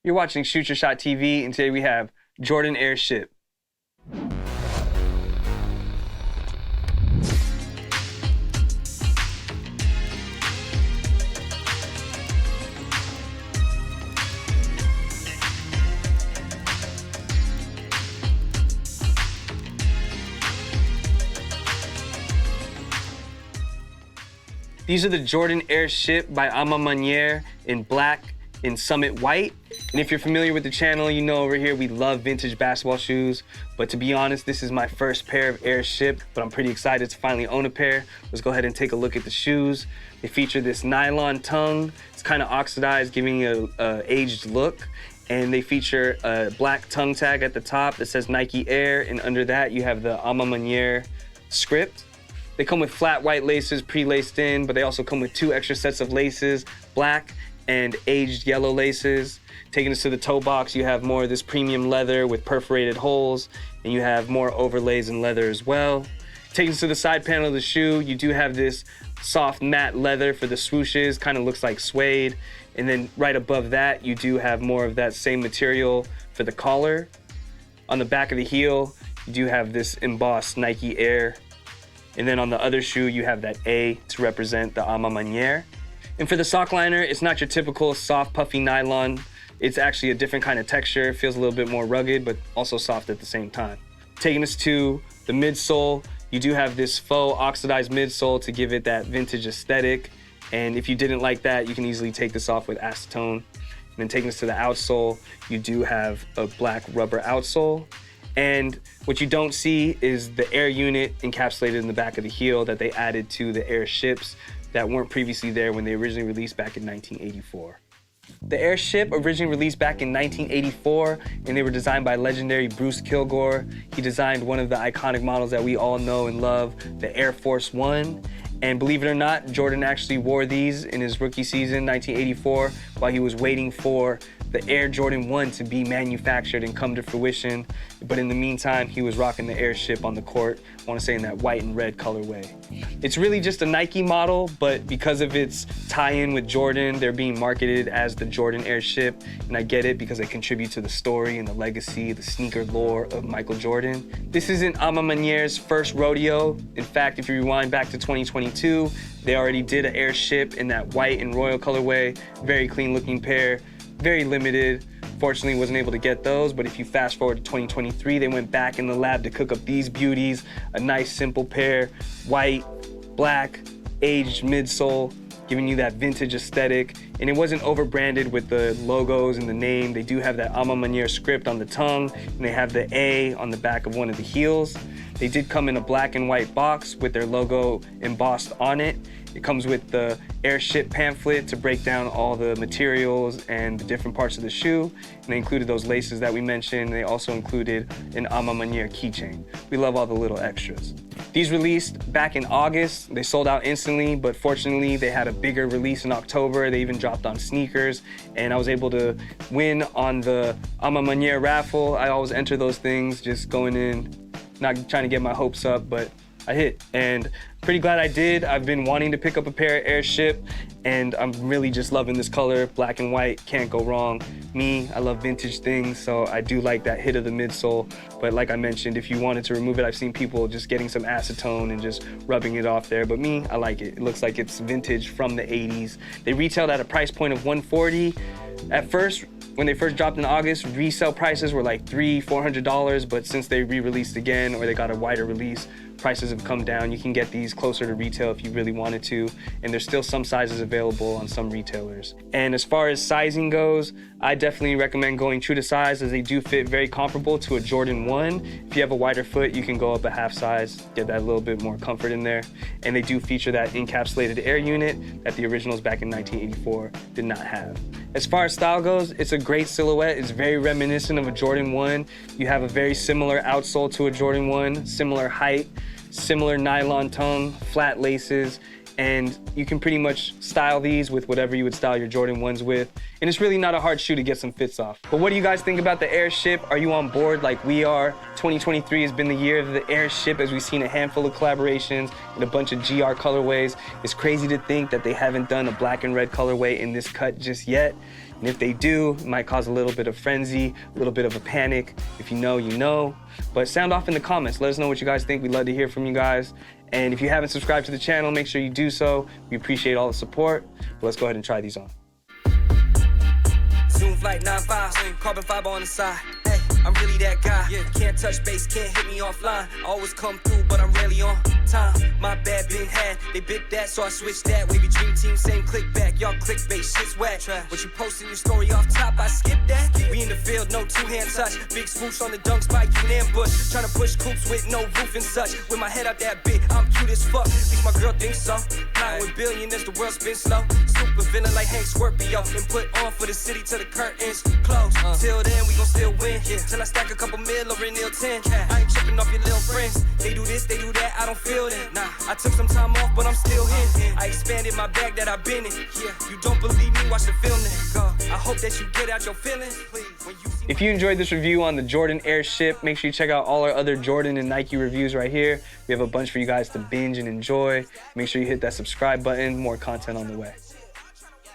You're watching Shoot Your Shot TV, and today we have Jordan Airship. These are the Jordan Airship by Ma Maniere in black and Summit white. And if you're familiar with the channel, you know over here we love vintage basketball shoes. But to be honest, this is my first pair of Airship, but I'm pretty excited to finally own a pair. Let's go ahead and take a look at the shoes. They feature this nylon tongue. It's kind of oxidized, giving a aged look. And they feature a black tongue tag at the top that says Nike Air, and under that you have the Ma Maniere script. They come with flat white laces pre-laced in, but they also come with 2 extra sets of laces, black and aged yellow laces. Taking us to the toe box, you have more of this premium leather with perforated holes, and you have more overlays in leather as well. Taking us to the side panel of the shoe, you do have this soft matte leather for the swooshes, kind of looks like suede. And then right above that, you do have more of that same material for the collar. On the back of the heel, you do have this embossed Nike Air. And then on the other shoe, you have that A to represent the Ma Maniere. And for the sock liner, it's not your typical soft, puffy nylon. It's actually a different kind of texture. It feels a little bit more rugged, but also soft at the same time. Taking us to the midsole, you do have this faux oxidized midsole to give it that vintage aesthetic. And if you didn't like that, you can easily take this off with acetone. And then taking us to the outsole, you do have a black rubber outsole. And what you don't see is the air unit encapsulated in the back of the heel that they added to the Airships that weren't previously there when they originally released back in 1984. The Airship originally released back in 1984, and they were designed by legendary Bruce Kilgore. He designed one of the iconic models that we all know and love, the Air Force One. And believe it or not, Jordan actually wore these in his rookie season, 1984, while he was waiting for the Air Jordan 1 to be manufactured and come to fruition. But in the meantime, he was rocking the Airship on the court, I want to say in that white and red colorway. It's really just a Nike model, but because of its tie-in with Jordan, they're being marketed as the Jordan Airship. And I get it because they contribute to the story and the legacy, the sneaker lore of Michael Jordan. This isn't Ma Maniere's first rodeo. In fact, if you rewind back to 2022, they already did an Airship in that white and royal colorway, very clean looking pair. Very limited. Fortunately, wasn't able to get those, but if you fast forward to 2023, they went back in the lab to cook up these beauties. A nice, simple pair, white, black, aged midsole, giving you that vintage aesthetic. And it wasn't over-branded with the logos and the name. They do have that Ma Maniere script on the tongue, and they have the A on the back of one of the heels. They did come in a black and white box with their logo embossed on it. It comes with the Airship pamphlet to break down all the materials and the different parts of the shoe. And they included those laces that we mentioned. They also included an Ma Maniere keychain. We love all the little extras. These released back in August. They sold out instantly, but fortunately they had a bigger release in October. They even dropped on sneakers, and I was able to win on the Ma Maniere raffle. I always enter those things just going in, not trying to get my hopes up, but I hit, and pretty glad I did. I've been wanting to pick up a pair of Airship, and I'm really just loving this color. Black and white, can't go wrong. Me, I love vintage things, so I do like that hit of the midsole. But like I mentioned, if you wanted to remove it, I've seen people just getting some acetone and just rubbing it off there. But me, I like it. It looks like it's vintage from the 80s. They retailed at a price point of $140. At first, when they first dropped in August, resale prices were like $300, $400, but since they re-released again or they got a wider release, prices have come down. You can get these closer to retail if you really wanted to, and there's still some sizes available on some retailers. And as far as sizing goes, I definitely recommend going true to size, as they do fit very comparable to a Jordan 1. If you have a wider foot, you can go up a half size, get that little bit more comfort in there. And they do feature that encapsulated air unit that the originals back in 1984 did not have. As far as style goes, it's a great silhouette. It's very reminiscent of a Jordan 1. You have a very similar outsole to a Jordan 1, similar height, similar nylon tongue, flat laces, and you can pretty much style these with whatever you would style your Jordan 1s with. And it's really not a hard shoe to get some fits off. But what do you guys think about the Airship? Are you on board like we are? 2023 has been the year of the Airship, as we've seen a handful of collaborations and a bunch of GR colorways. It's crazy to think that they haven't done a black and red colorway in this cut just yet. And if they do, it might cause a little bit of frenzy, a little bit of a panic. If you know, you know. But sound off in the comments. Let us know what you guys think. We'd love to hear from you guys. And if you haven't subscribed to the channel, make sure you do so. We appreciate all the support. But let's go ahead and try these on. Zoom flight 95, carbon fiber on the side. Hey, I'm really that guy. Yeah. Can't touch base, can't hit me offline. I always come through, but I'm rarely on time. My bad, been had. They bit that, so I switched that. Wavy dream team, same click back. Y'all clickbait, shit's whack. What you posting your story off top, I skip that. We in the field, no two-hand touch. Big swoosh on the dunk spike, you an ambush. Tryna push coops with no roof and such. With my head out that bit, I'm cute as fuck. At least my girl thinks so. Not with billionaires, the world's been slow. Super villain like Hank Scorpio. And put on for the city till the curtains close. Till then, we gon' still win. Till I stack a couple mil or in 10. I ain't tripping off your little friends. They do this, they do that, I don't feel that. Nah, I took some time off, but I'm still here. I expanded my bag that I've been in. Yeah, you don't believe me, watch the film then. I hope that you get out your feelings. If you enjoyed this review on the Jordan Airship, make sure you check out all our other Jordan and Nike reviews right here. We have a bunch for you guys to binge and enjoy. Make sure you hit that subscribe button. More content on the way.